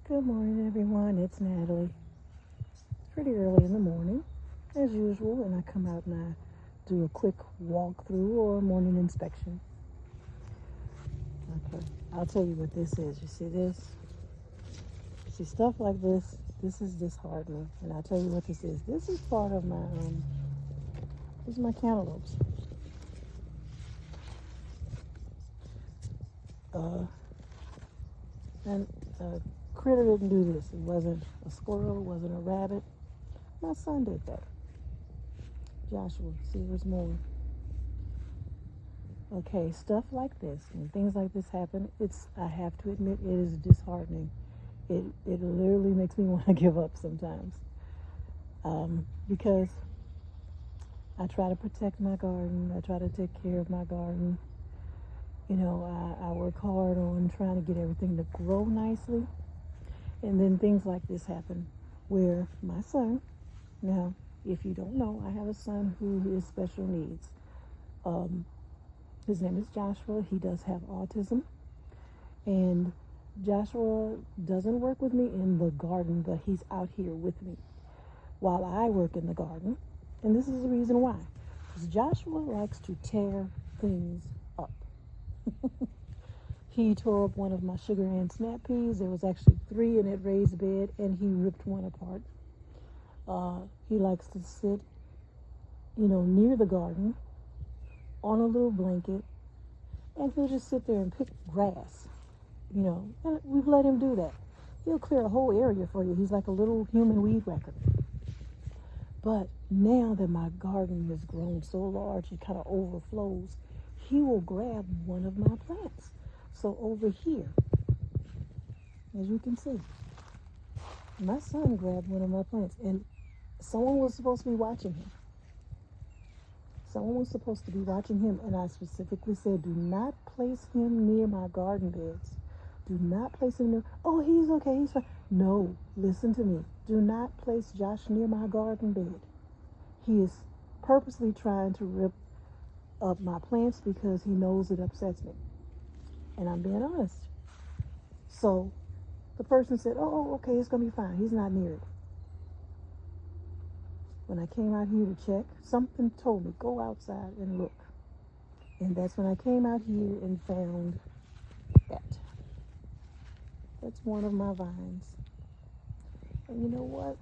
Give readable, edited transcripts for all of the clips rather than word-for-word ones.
Good morning, everyone. It's Natalie. It's pretty early in the morning, as usual, and I come out and I do a quick walkthrough or morning inspection. Okay, I'll tell you what this is. You see this? See stuff like this. This is disheartening, and I'll tell you what this is. This is part of my These are my cantaloupes. Uh, and a critter didn't do this. It wasn't a squirrel. It wasn't a rabbit. My son did that. Joshua, see, there's more. Okay, stuff like this, when things like this happen, I have to admit, it is disheartening. It literally makes me want to give up sometimes. Because I try to protect my garden. I try to take care of my garden. You know, I work hard on trying to get everything to grow nicely. And then things like this happen where my son, now, if you don't know, I have a son who is special needs. His name is Joshua. He does have autism. And Joshua doesn't work with me in the garden, but he's out here with me while I work in the garden. And this is the reason why. Because Joshua likes to tear things up. He tore up one of my sugar and snap peas. There was actually 3 in that raised bed, and he ripped one apart. He likes to sit, near the garden on a little blanket, and he'll just sit there and pick grass, and we've let him do that. He'll clear a whole area for you. He's like a little human weed whacker. But now that my garden has grown so large, it kind of overflows, he will grab one of my plants. So over here, as you can see, my son grabbed one of my plants, and someone was supposed to be watching him. Someone was supposed to be watching him, and I specifically said, do not place him near my garden beds. Do not place him near. Oh, he's okay, he's fine. No, listen to me. Do not place Josh near my garden bed. He is purposely trying to rip up my plants because he knows it upsets me. And I'm being honest. So the person said, oh, okay, it's going to be fine. He's not near it. When I came out here to check, something told me, go outside and look. And that's when I came out here and found that. That's one of my vines. And you know what?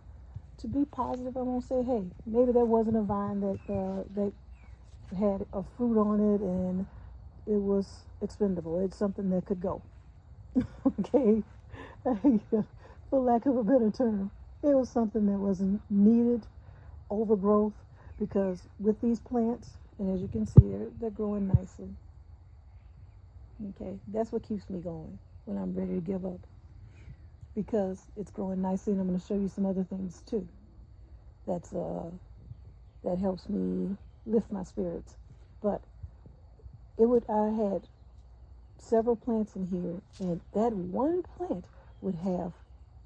To be positive, I'm going to say, hey, maybe there wasn't a vine that had a fruit on it and it was expendable. It's something that could go. Okay? For lack of a better term. It was something that wasn't needed, overgrowth, because with these plants, and as you can see, they're growing nicely. Okay? That's what keeps me going when I'm ready to give up. Because it's growing nicely, and I'm going to show you some other things too. That helps me lift my spirits. But I had several plants in here, and that one plant would have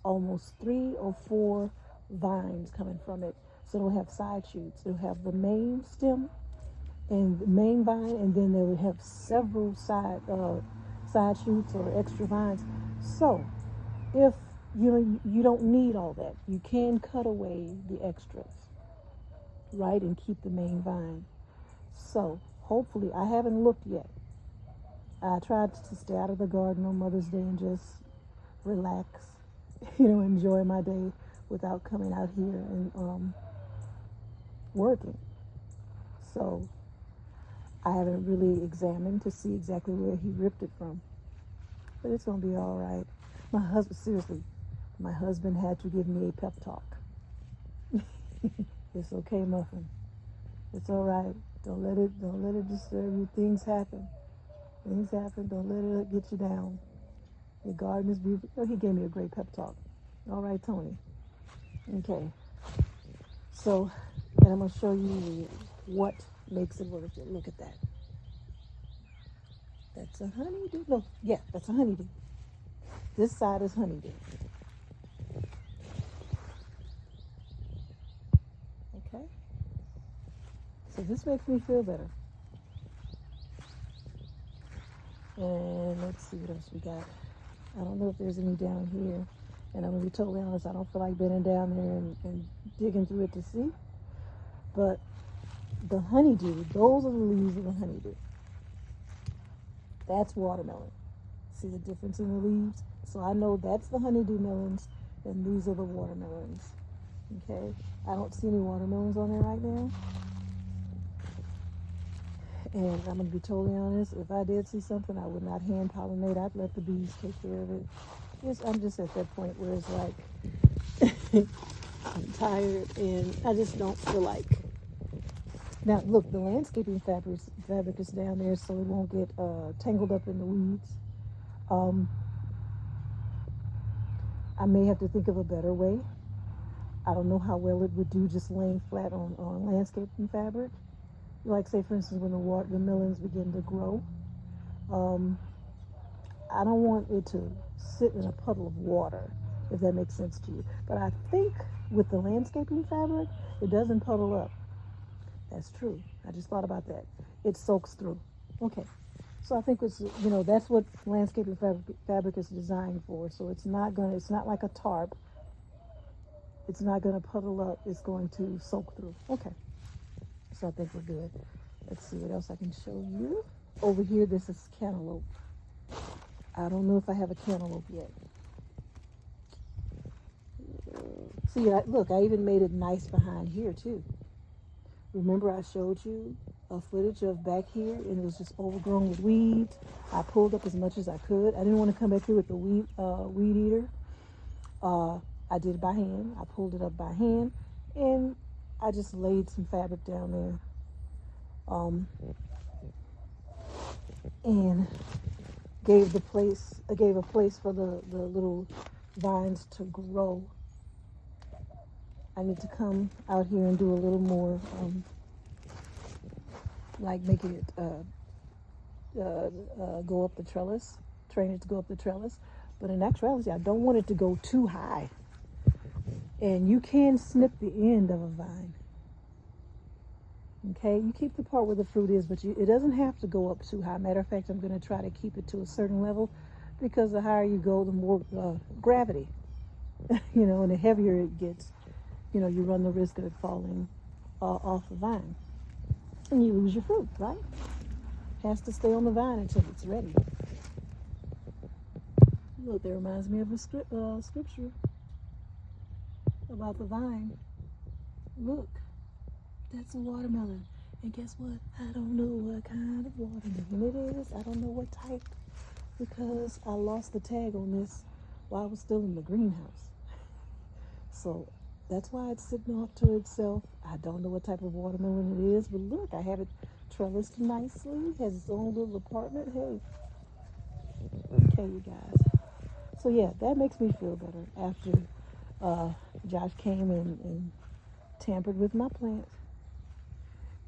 almost 3 or 4 vines coming from it. So it'll have side shoots. It'll have the main stem and the main vine, and then they would have several side shoots or extra vines. So if you don't need all that, you can cut away the extras, right, and keep the main vine. So hopefully, I haven't looked yet. I tried to stay out of the garden on Mother's Day and just relax, enjoy my day without coming out here and working. So I haven't really examined to see exactly where he ripped it from. But it's going to be all right. My husband had to give me a pep talk. It's okay, Muffin. It's all right. Don't let it disturb you. Things happen. Things happen. Don't let it get you down. Your garden is beautiful. Oh, he gave me a great pep talk. All right, Tony. Okay. So, and I'm going to show you what makes it worth it. Look at that. That's a honeydew. No, yeah, that's a honeydew. This side is honeydew. Okay. So this makes me feel better. And let's see what else we got. I don't know if there's any down here. And I'm going to be totally honest, I don't feel like bending down there and digging through it to see. But the honeydew, those are the leaves of the honeydew. That's watermelon. See the difference in the leaves? So I know that's the honeydew melons, and these are the watermelons. Okay? I don't see any watermelons on there right now. And I'm going to be totally honest, if I did see something, I would not hand pollinate. I'd let the bees take care of it. I'm just at that point where it's like, I'm tired and I just don't feel like. Now, look, the landscaping fabric is down there so it won't get tangled up in the weeds. I may have to think of a better way. I don't know how well it would do just laying flat on landscaping fabric. Like, say, for instance, when the melons begin to grow. I don't want it to sit in a puddle of water, if that makes sense to you. But I think with the landscaping fabric, it doesn't puddle up. That's true. I just thought about that. It soaks through. Okay. So I think it's, that's what landscaping fabric is designed for. So it's not like a tarp. It's not going to puddle up. It's going to soak through. Okay. So I think we're good. Let's see what else I can show you. Over here, this is cantaloupe. I don't know if I have a cantaloupe yet. See, look, I even made it nice behind here too. Remember I showed you a footage of back here and it was just overgrown with weeds. I pulled up as much as I could. I didn't want to come back here with the weed eater. I did it by hand. I pulled it up by hand and I just laid some fabric down there. And gave a place for the little vines to grow. I need to come out here and do a little more, like making it go up the trellis, train it to go up the trellis. But in actuality, I don't want it to go too high. And you can snip the end of a vine. Okay, you keep the part where the fruit is, but it doesn't have to go up too high. Matter of fact, I'm going to try to keep it to a certain level because the higher you go, the more gravity, and the heavier it gets, you run the risk of it falling off the vine. And you lose your fruit, right? It has to stay on the vine until it's ready. Look, that reminds me of a scripture about the vine. Look. That's a watermelon. And guess what? I don't know what kind of watermelon it is. I don't know what type because I lost the tag on this while I was still in the greenhouse. So that's why it's sitting off to itself. I don't know what type of watermelon it is, but look, I have it trellised nicely. It has its own little apartment. Hey. Okay, you guys. So yeah, that makes me feel better after Josh came and tampered with my plants.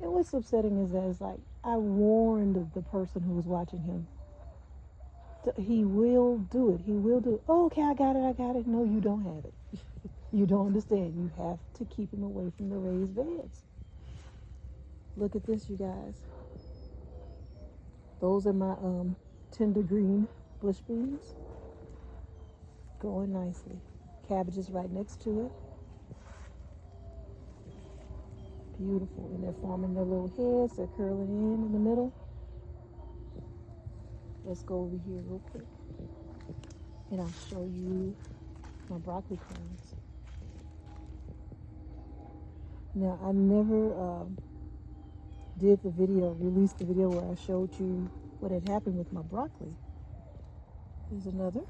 And what's upsetting is that it's like I warned the person who was watching him. He will do it. He will do it. Oh, okay, I got it. No, you don't have it. You don't understand. You have to keep him away from the raised beds. Look at this, you guys. Those are my tender green bush beans. Growing nicely. Cabbage is right next to it. Beautiful, and they're forming their little heads. They're curling in the middle. Let's go over here real quick, and I'll show you my broccoli clones. Now, I never released the video where I showed you what had happened with my broccoli. Here's another.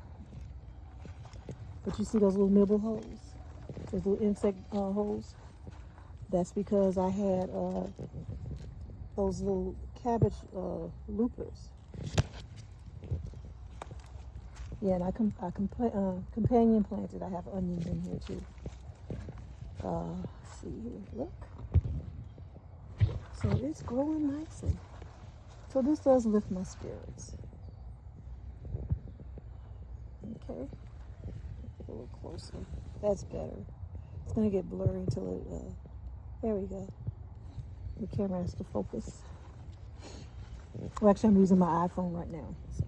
But you see those little nibble holes? Those little insect holes? That's because I had those little cabbage loopers. Yeah, and I companion planted. I have onions in here too. See here, look. So it's growing nicely. So this does lift my spirits. Okay, a little closer. That's better. It's gonna get blurry until it. There we go. The camera has to focus. Well, actually, I'm using my iPhone right now. So,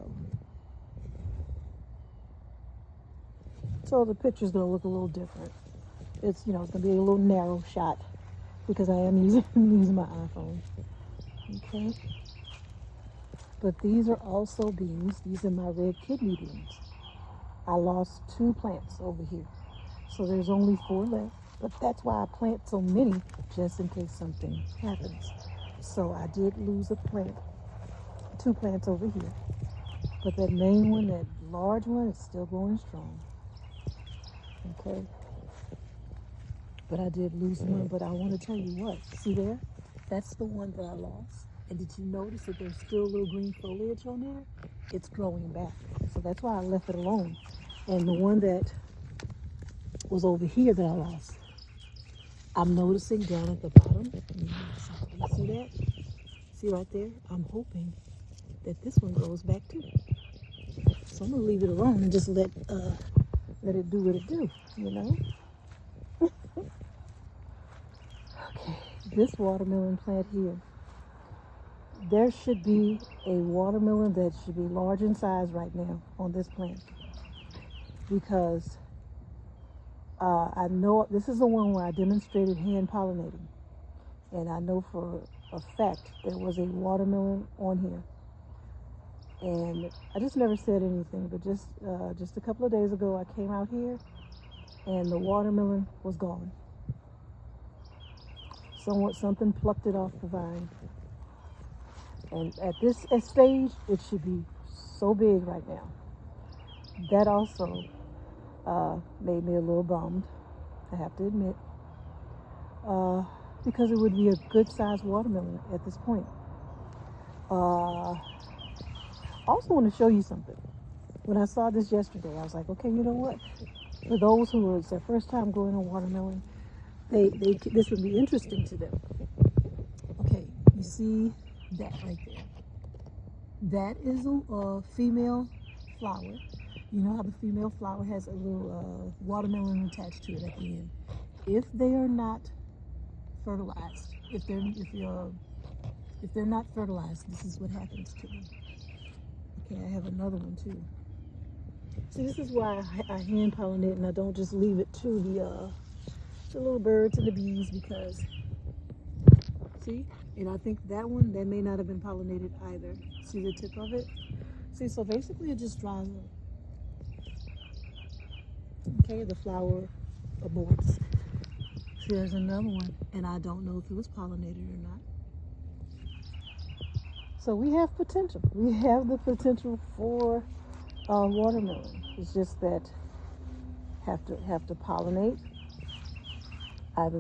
So the picture's gonna look a little different. It's, it's gonna be a little narrow shot because I am using using my iPhone. Okay. But these are also beans. These are my red kidney beans. I lost 2 plants over here. So there's only 4 left. But that's why I plant so many, just in case something happens. So I did lose a plant, 2 plants over here. But that main one, that large one, is still going strong. Okay. But I did lose one. But I want to tell you what. See there? That's the one that I lost. And did you notice that there's still a little green foliage on there? It's growing back. So that's why I left it alone. And the one that was over here that I lost, I'm noticing down at the bottom. You see that? See right there? I'm hoping that this one grows back too. So I'm gonna leave it alone and just let it do what it do, Okay, this watermelon plant here. There should be a watermelon that should be large in size right now on this plant because I know this is the one where I demonstrated hand pollinating, and I know for a fact there was a watermelon on here. And I just never said anything, but just a couple of days ago, I came out here, and the watermelon was gone. Something plucked it off the vine, and at this stage, it should be so big right now. That also made me a little bummed, I have to admit, because it would be a good-sized watermelon at this point. I also want to show you something. When I saw this yesterday, I was like, okay, you know what? For those who it's their first time growing a watermelon, this would be interesting to them. Okay, you see that right there? That is a female flower. You know how the female flower has a little watermelon attached to it at the end. If they are not fertilized, if they're not fertilized, this is what happens to them. Okay, I have another one too. See, this is why I hand pollinate and I don't just leave it to the little birds and the bees because, see, and I think that one, that may not have been pollinated either. See the tip of it? See, so basically it just dries up. Okay, the flower aborts. See, there's another one, and I don't know if it was pollinated or not. So we have potential. We have the potential for watermelon. It's just that have to pollinate. Either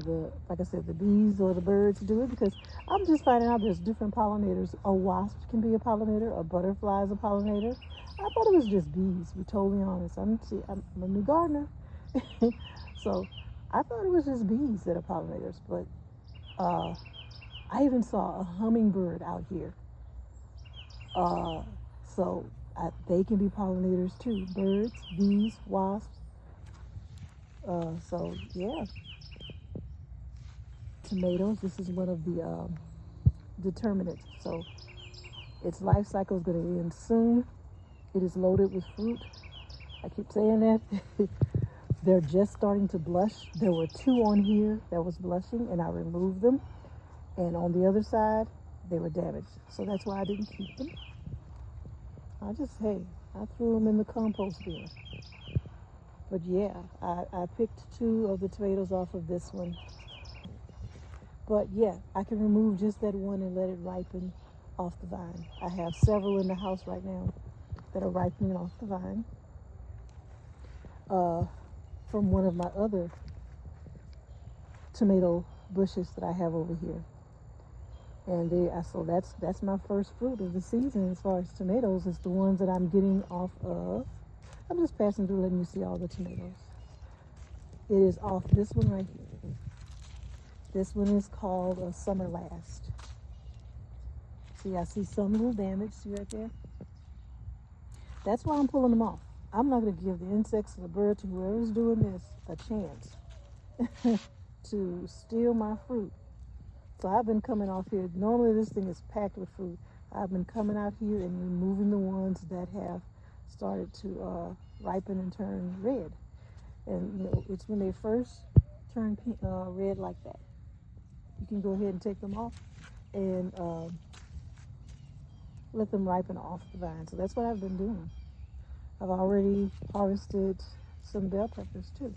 like I said, the bees or the birds do it because I'm just finding out there's different pollinators. A wasp can be a pollinator. A butterfly is a pollinator. I thought it was just bees. To be totally honest, I'm a new gardener, so I thought it was just bees that are pollinators. But I even saw a hummingbird out here. So they can be pollinators too. Birds, bees, wasps. So yeah. Tomatoes, this is one of the determinants. So its life cycle is going to end soon. It is loaded with fruit. I keep saying that. They're just starting to blush. There were 2 on here that was blushing and I removed them. And on the other side, they were damaged. So that's why I didn't keep them. I threw them in the compost bin. But yeah, I picked 2 of the tomatoes off of this one. But yeah, I can remove just that one and let it ripen off the vine. I have several in the house right now that are ripening off the vine from one of my other tomato bushes that I have over here. And so that's my first fruit of the season as far as tomatoes. Is the ones that I'm getting off of. I'm just passing through letting you see all the tomatoes. It is off this one right here. This one is called a Summer Last. See, I see some little damage. See right there? That's why I'm pulling them off. I'm not going to give the insects and the birds and whoever's doing this a chance to steal my fruit. So I've been coming off here. Normally this thing is packed with fruit. I've been coming out here and removing the ones that have started to ripen and turn red. And it's when they first turn pink, red like that. You can go ahead and take them off and let them ripen off the vine. So that's what I've been doing. I've already harvested some bell peppers too.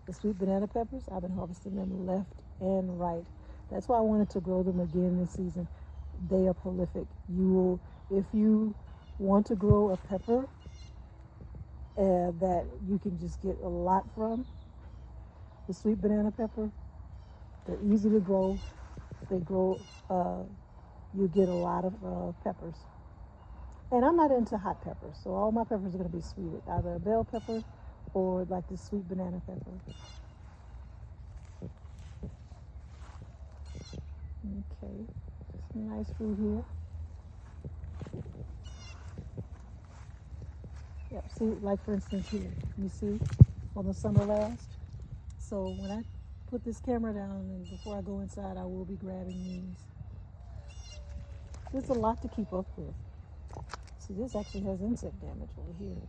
The sweet banana peppers, I've been harvesting them left and right. That's why I wanted to grow them again this season. They are prolific. If you want to grow a pepper that you can just get a lot from, the sweet banana pepper, they're easy to grow. They grow, you get a lot of peppers. And I'm not into hot peppers, so all my peppers are going to be sweet, either a bell pepper or like the sweet banana pepper. Okay, some nice fruit here. Yep, see, like for instance here, you see on the summer last. So when I put this camera down and before I go inside, I will be grabbing these. There's a lot to keep up with. See, this actually has insect damage over here.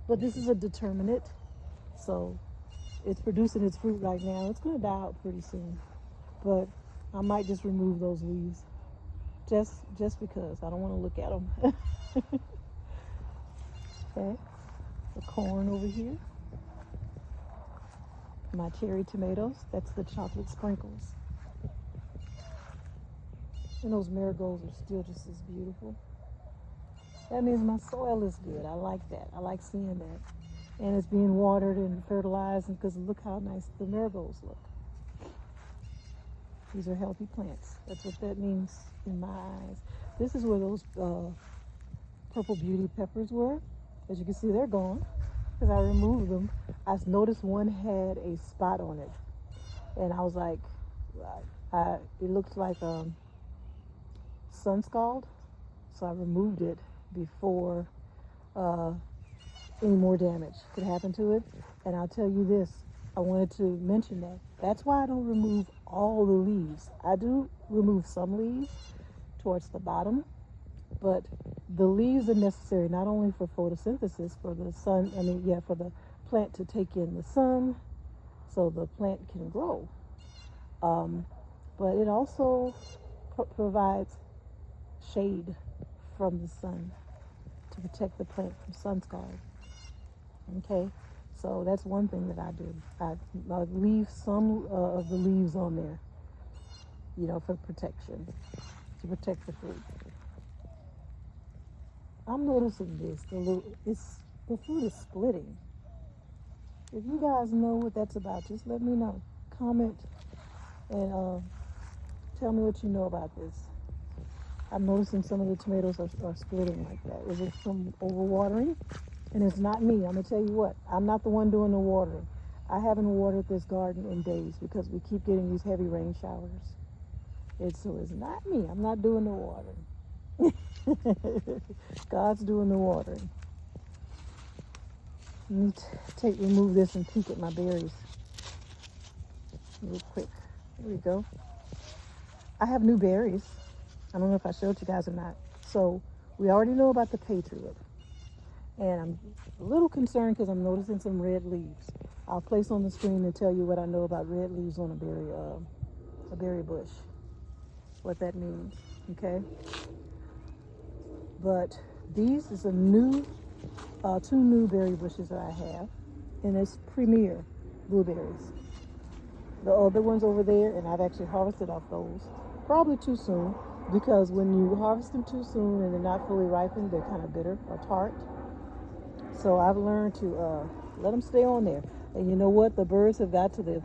But this is a determinate, so it's producing its fruit right now. It's going to die out pretty soon. But I might just remove those leaves just because I don't want to look at them. Okay, the corn over here. My cherry tomatoes, that's the chocolate sprinkles. And those marigolds are still just as beautiful. That means my soil is good. I like that. I like seeing that. And it's being watered and fertilized because look how nice the marigolds look. These are healthy plants. That's what that means in my eyes. This is where those purple beauty peppers were. As you can see, they're gone because I removed them. I noticed one had a spot on it. And I was like, it looks like sun scald. So I removed it before any more damage could happen to it. And I'll tell you this, I wanted to mention that. That's why I don't remove all the leaves. I do remove some leaves towards the bottom, but the leaves are necessary not only for photosynthesis, for the sun, for the plant to take in the sun so the plant can grow. But it also provides shade from the sun to protect the plant from sun scald. Okay, so that's one thing that I do. I leave some of the leaves on there, for protection, to protect the fruit. I'm noticing this. The fruit is splitting. If you guys know what that's about, just let me know. Comment and tell me what you know about this. I'm noticing some of the tomatoes are splitting like that. Is it from overwatering? And it's not me. I'm going to tell you what. I'm not the one doing the watering. I haven't watered this garden in days because we keep getting these heavy rain showers. So it's not me. I'm not doing the watering. God's doing the watering. Let me remove this and peek at my berries real quick. There we go. I have new berries. I don't know if I showed you guys or not. So we already know about the Patriot. And I'm a little concerned because I'm noticing some red leaves. I'll place on the screen and tell you what I know about red leaves on a berry bush. What that means, okay? But these is two new berry bushes that I have. And it's premier blueberries. The other ones over there, and I've actually harvested off those. Probably too soon, because when you harvest them too soon and they're not fully ripened, they're kind of bitter or tart. So I've learned to let them stay on there. And you know what? The birds have got to them.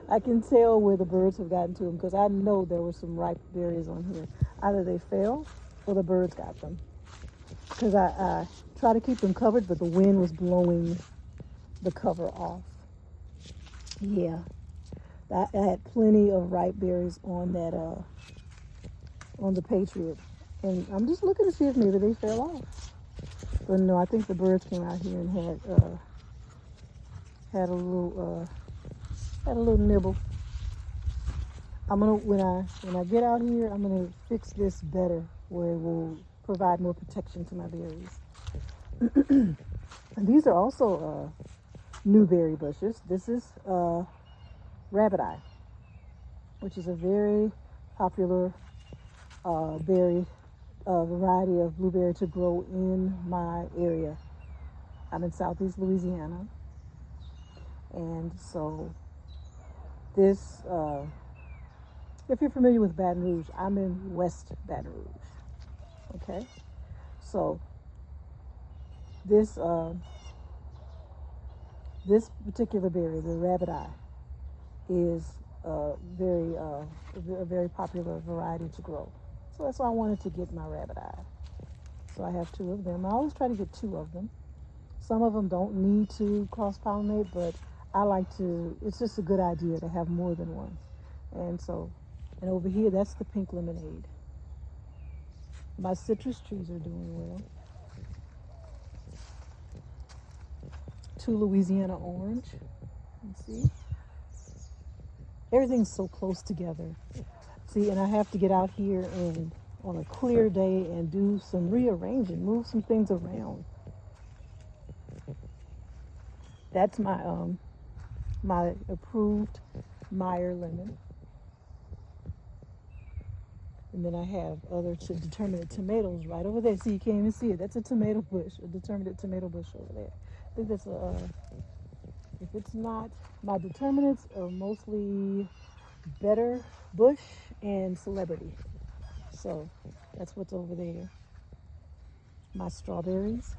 I can tell where the birds have gotten to them because I know there were some ripe berries on here. Either they fell or the birds got them. Because I try to keep them covered, but the wind was blowing the cover off. Yeah. I had plenty of ripe berries on that, on the Patriot. And I'm just looking to see if maybe they fell off. But no, I think the birds came out here and had a little nibble. I'm gonna when I get out here, I'm gonna fix this better where it will provide more protection to my berries. And these are also new berry bushes. This is rabbit eye, which is a very popular berry variety of blueberry to grow in my area. I'm in Southeast Louisiana, and so this, if you're familiar with Baton Rouge, I'm in West Baton Rouge. Okay, so this this particular berry, the rabbit eye, is a very popular variety to grow. So that's why I wanted to get my rabbit eye. So I have two of them. I always try to get two of them. Some of them don't need to cross pollinate, but I like to. It's just a good idea to have more than one. And so, and over here, that's the pink lemonade. My citrus trees are doing well. Two Louisiana orange. Let's see. Everything's so close together. See, and I have to get out here and on a clear day and do some rearranging, move some things around. That's my approved Meyer lemon. And then I have other determinate tomatoes right over there. See, you can't even see it. That's a tomato bush, a determinate tomato bush over there. I think that's if it's not, my determinants are mostly better bush and celebrity. So that's what's over there. My strawberries,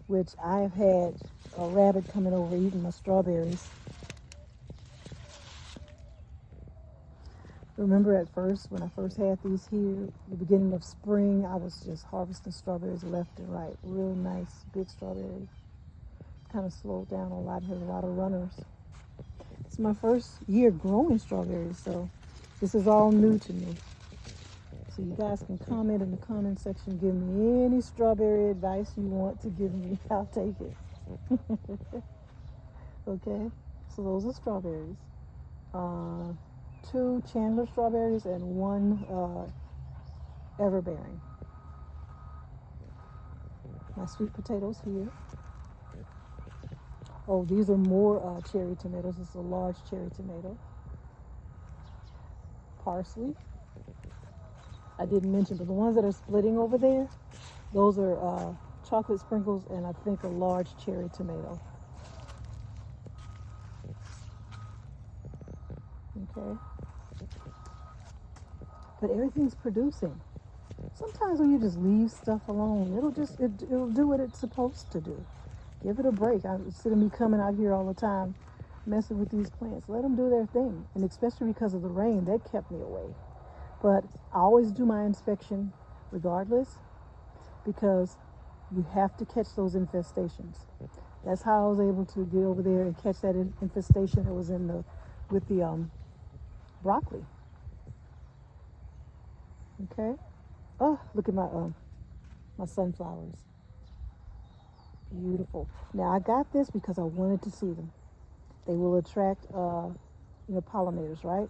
which I have had a rabbit coming over eating my strawberries. Remember at first, when I first had these here, the beginning of spring, I was just harvesting strawberries left and right. Real nice, big strawberries. Kind of slowed down a lot, had a lot of runners. It's my first year growing strawberries, so this is all new to me. So you guys can comment in the comment section, give me any strawberry advice you want to give me. I'll take it. Okay, so those are strawberries. 2 Chandler strawberries and 1 Everbearing. My sweet potatoes here. Oh, these are more cherry tomatoes. This is a large cherry tomato. Parsley. I didn't mention, but the ones that are splitting over there, those are chocolate sprinkles and I think a large cherry tomato. Okay. But everything's producing. Sometimes when you just leave stuff alone, it'll do what it's supposed to do. Give it a break. Instead of me coming out here all the time messing with these plants, let them do their thing. And especially because of the rain, that kept me away. But I always do my inspection regardless, because you have to catch those infestations. That's how I was able to get over there and catch that infestation that was with the broccoli. Okay. Oh, look at my sunflowers. Beautiful. Now I got this because I wanted to see them. They will attract pollinators, right?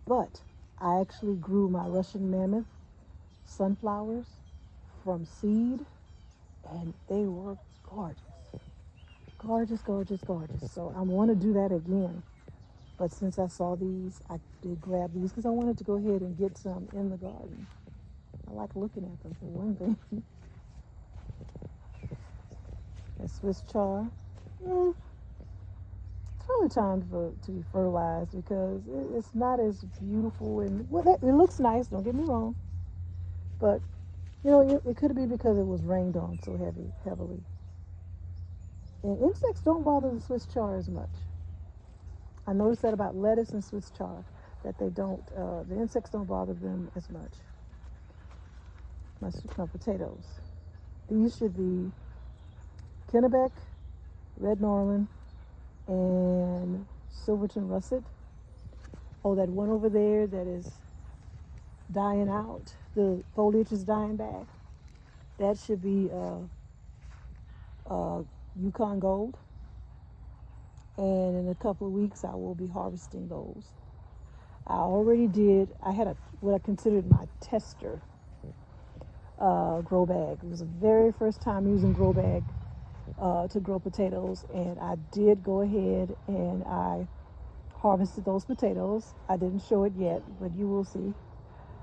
But I actually grew my Russian mammoth sunflowers from seed, and they were gorgeous. Gorgeous, gorgeous, gorgeous. So I want to do that again. But since I saw these, I did grab these because I wanted to go ahead and get some in the garden. I like looking at them for one thing. That Swiss chard. It's probably time to be fertilized because it's not as beautiful, and it looks nice, don't get me wrong, but it could be because it was rained on so heavily. And insects don't bother the Swiss chard as much. I noticed that about lettuce and Swiss chard, that they don't, the insects don't bother them as much. My potatoes. These should be Kennebec, Red Norland, and Silverton Russet. Oh, that one over there that is dying out, the foliage is dying back. That should be Yukon Gold. And in a couple of weeks, I will be harvesting those. I already did. I had what I considered my tester grow bag. It was the very first time using grow bag to grow potatoes, and I did go ahead and I harvested those potatoes. I didn't show it yet, but you will see.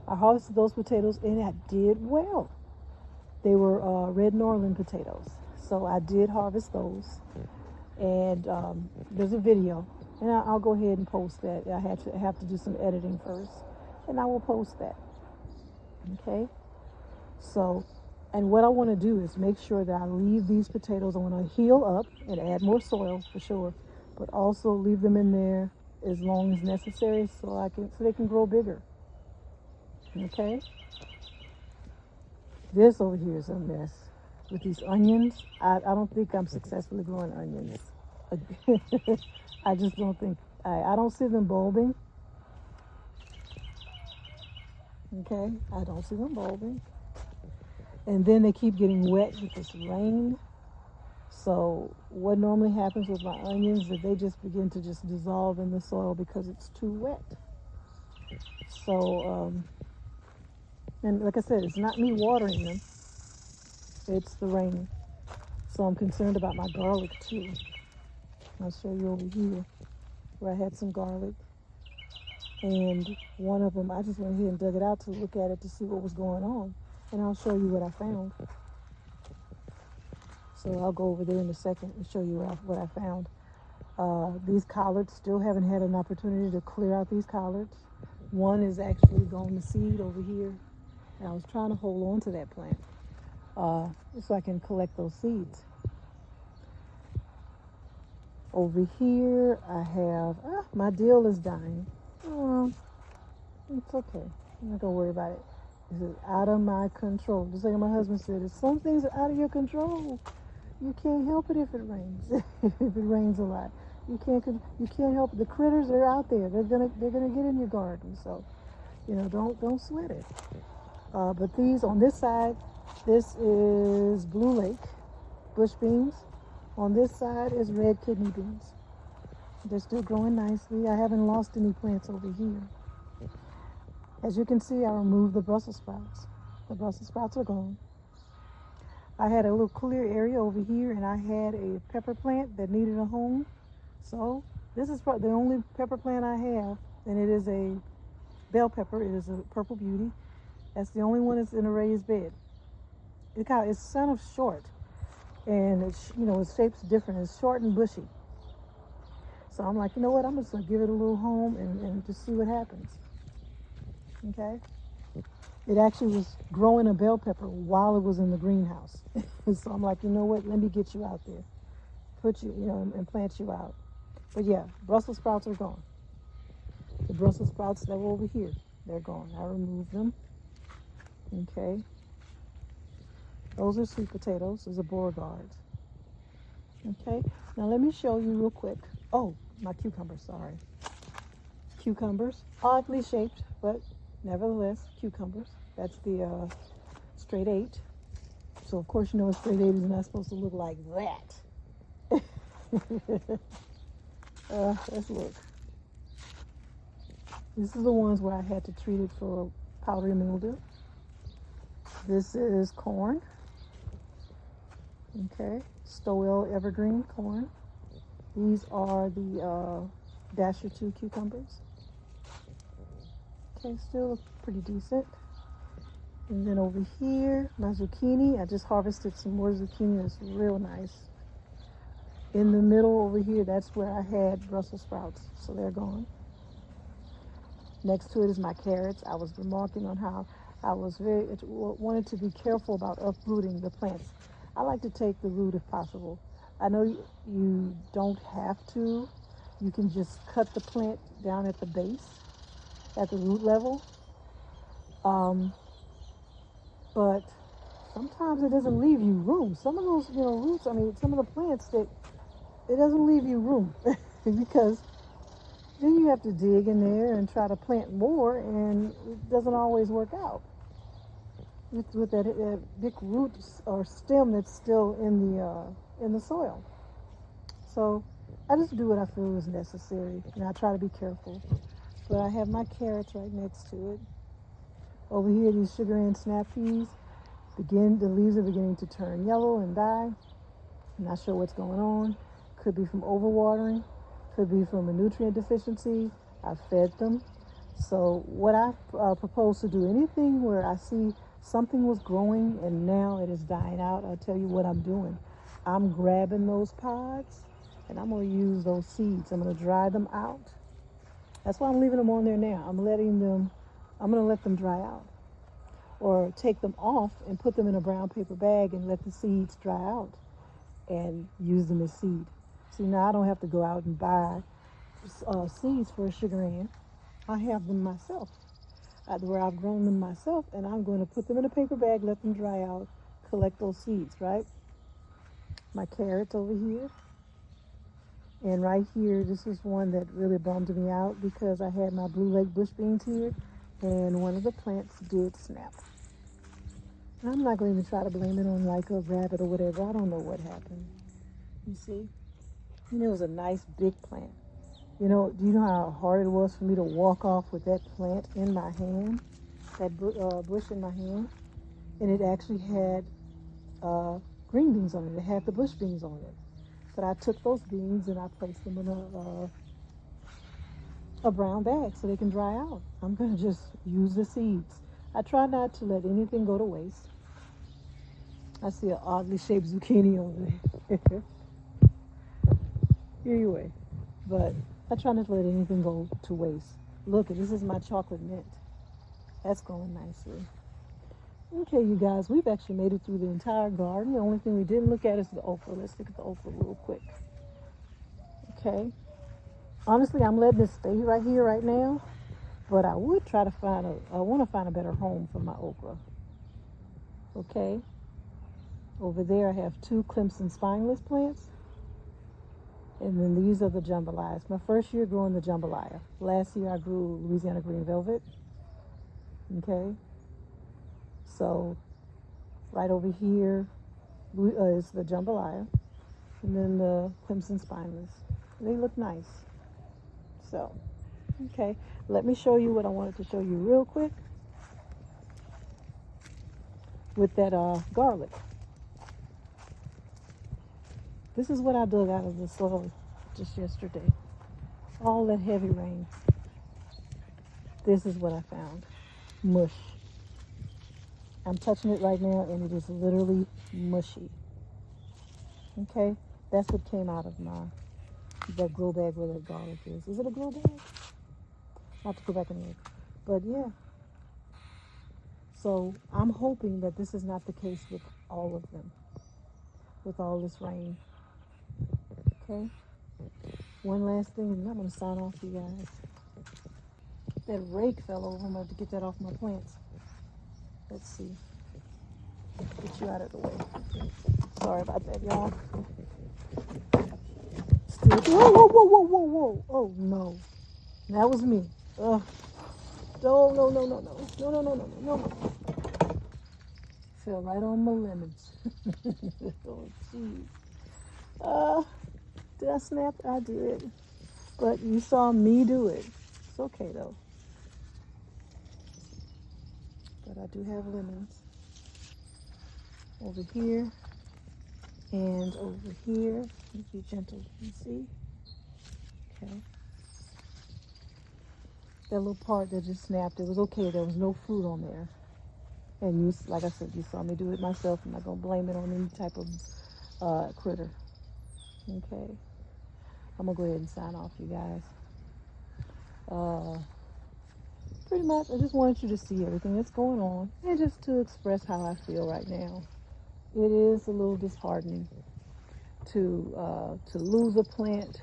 I harvested those potatoes and I did well. They were red Norland potatoes, so I did harvest those. And there's a video, and I'll go ahead and post that. I have to do some editing first, and I will post that. Okay. So, and what I want to do is make sure that I leave these potatoes. I want to heal up and add more soil for sure, but also leave them in there as long as necessary so they can grow bigger. Okay. This over here is a mess with these onions. I don't think I'm successfully growing onions. I just don't think I don't see them bulbing. Okay, I don't see them bulbing. And then they keep getting wet with this rain. So what normally happens with my onions is that they just begin to just dissolve in the soil because it's too wet. So, and like I said, it's not me watering them, it's the rain. So I'm concerned about my garlic too. I'll show you over here where I had some garlic. And one of them, I just went ahead and dug it out to look at it to see what was going on. And I'll show you what I found. So I'll go over there in a second and show you what I found. These collards, still haven't had an opportunity to clear out these collards. One is actually going to seed over here. And I was trying to hold on to that plant so I can collect those seeds. Over here I have, my dill is dying. It's okay. I'm not going to worry about it. This is out of my control. Just like my husband said, if some things are out of your control, you can't help it if it rains. If it rains a lot, you can't help it. The critters are out there. They're gonna get in your garden. So, don't sweat it. But these on this side, this is Blue Lake bush beans. On this side is red kidney beans. They're still growing nicely. I haven't lost any plants over here. As you can see, I removed the Brussels sprouts. The Brussels sprouts are gone. I had a little clear area over here, and I had a pepper plant that needed a home. So this is the only pepper plant I have, and it is a bell pepper. It is a purple beauty. That's the only one that's in a raised bed. It's kind of short, and its shape's different. It's short and bushy. So I'm like, you know what? I'm just gonna give it a little home and just see what happens. Okay. It actually was growing a bell pepper while it was in the greenhouse. So I'm like, you know what? Let me get you out there, put you, and plant you out. But yeah, Brussels sprouts are gone. The Brussels sprouts that were over here, they're gone. I removed them. Okay. Those are sweet potatoes. Those are Beauregard. Okay. Now let me show you real quick. Oh, my cucumbers. Sorry. Cucumbers, oddly shaped, but nevertheless, cucumbers. That's the straight 8. So of course a straight 8 is not supposed to look like that. Let's look. This is the ones where I had to treat it for powdery mildew. This is corn. Okay, Stowell Evergreen corn. These are the Dasher 2 cucumbers. Okay, still look pretty decent. And then over here, my zucchini. I just harvested some more zucchini. It's real nice. In the middle over here, that's where I had Brussels sprouts, so they're gone. Next to it is my carrots. I was remarking on how I wanted to be careful about uprooting the plants. I like to take the root if possible. I know you don't have to. You can just cut the plant down at the base, at the root level. But sometimes it doesn't leave you room. Some of those, roots, some of the plants it doesn't leave you room because then you have to dig in there and try to plant more, and it doesn't always work out with that big root or stem that's still in the soil. So I just do what I feel is necessary, and I try to be careful. But I have my carrots right next to it. Over here, these sugar and snap peas, The leaves are beginning to turn yellow and die. I'm not sure what's going on. Could be from overwatering, could be from a nutrient deficiency. I fed them. So what I propose to do, anything where I see something was growing and now it is dying out, I'll tell you what I'm doing. I'm grabbing those pods and I'm going to use those seeds. I'm going to dry them out. That's why I'm leaving them on there now. I'm going to let them dry out. Or take them off and put them in a brown paper bag and let the seeds dry out and use them as seed. See, now I don't have to go out and buy seeds for a sugar ant. I have them myself, where I've grown them myself, and I'm going to put them in a paper bag, let them dry out, collect those seeds, right? My carrots over here. And right here, this is one that really bummed me out because I had my blue lake bush beans here, and one of the plants did snap. And I'm not going to even try to blame it on like a rabbit or whatever. I don't know what happened. You see? And it was a nice big plant. Do you know how hard it was for me to walk off with that plant in my hand, that bush in my hand? And it actually had green beans on it. It had the bush beans on it. But I took those beans and I placed them in a brown bag so they can dry out. I'm going to just use the seeds. I try not to let anything go to waste. I see an oddly shaped zucchini over there. Anyway, but I try not to let anything go to waste. Look, this is my chocolate mint. That's going nicely. Okay, you guys, we've actually made it through the entire garden. The only thing we didn't look at is the okra. Let's look at the okra real quick. Okay. Honestly, I'm letting this stay right here right now, but I would try to I want to find a better home for my okra. Okay. Over there I have 2 Clemson spineless plants. And then these are the jambalayas. My first year growing the jambalaya. Last year I grew Louisiana green velvet. Okay. So right over here is the jambalaya. And then the Clemson spineless. They look nice. So, okay. Let me show you what I wanted to show you real quick. With that garlic. This is what I dug out of the soil just yesterday. All that heavy rain. This is what I found. Mush. I'm touching it right now and it is literally mushy. Okay? That's what came out of that grow bag where that garlic is. Is it a grow bag? I'll have to go back and look. But yeah. So I'm hoping that this is not the case with all of them. With all this rain. Okay? One last thing, and I'm going to sign off, you guys. That rake fell over. I'm going to get that off my plants. Let's see. Get you out of the way. Sorry about that, y'all. Whoa, whoa, whoa, whoa, whoa, whoa. Oh, no. That was me. Ugh. No, no, no, no, no. No, no, no, no, no, no. Fell right on my lemons. Oh, jeez. Did I snap? I did. But you saw me do it. It's okay, though. But I do have lemons. Over here. And over here. Be gentle. You see? Okay. That little part that just snapped, it was okay. There was no fruit on there. And you, like I said, you saw me do it myself. I'm not going to blame it on any type of critter. Okay. I'm going to go ahead and sign off, you guys. Pretty much, I just wanted you to see everything that's going on and just to express how I feel right now. It is a little disheartening to lose a plant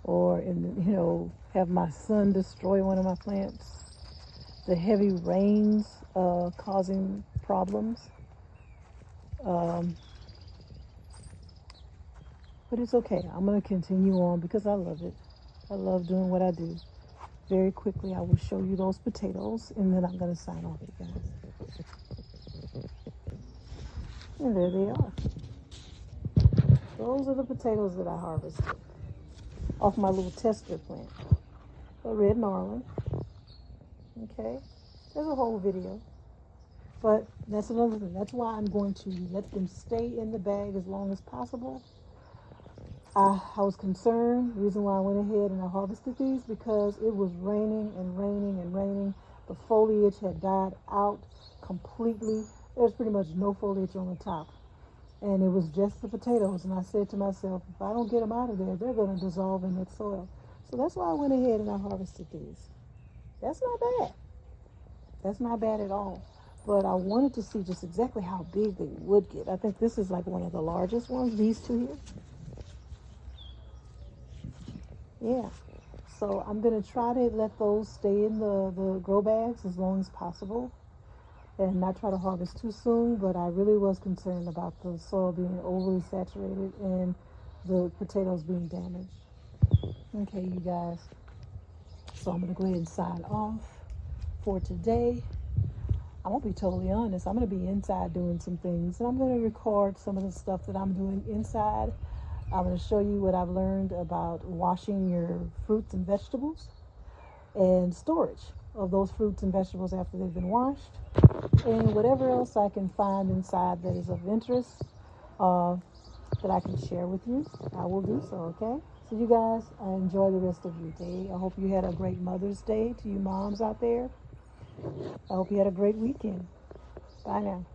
or, have my son destroy one of my plants. The heavy rains causing problems. But it's okay. I'm going to continue on because I love it. I love doing what I do. Very quickly, I will show you those potatoes, and then I'm going to sign off, you guys. And there they are. Those are the potatoes that I harvested off my little tester plant. A red marlin. Okay. There's a whole video. But that's another thing. That's why I'm going to let them stay in the bag as long as possible. I was concerned. The reason why I went ahead and I harvested these because it was raining and raining and raining. The foliage had died out completely. There was pretty much no foliage on the top. And it was just the potatoes. And I said to myself, if I don't get them out of there, they're going to dissolve in that soil. So that's why I went ahead and I harvested these. That's not bad. That's not bad at all. But I wanted to see just exactly how big they would get. I think this is like one of the largest ones, these two here. Yeah. So I'm going to try to let those stay in the grow bags as long as possible and not try to harvest too soon. But I really was concerned about the soil being overly saturated and the potatoes being damaged. Okay, you guys. So I'm going to go ahead and sign off for today. I'm going to be totally honest. I'm going to be inside doing some things, and I'm going to record some of the stuff that I'm doing inside. I'm going to show you what I've learned about washing your fruits and vegetables and storage of those fruits and vegetables after they've been washed, and whatever else I can find inside that is of interest that I can share with you, I will do so, okay? So you guys, I enjoy the rest of your day. I hope you had a great Mother's Day to you moms out there. I hope you had a great weekend. Bye now.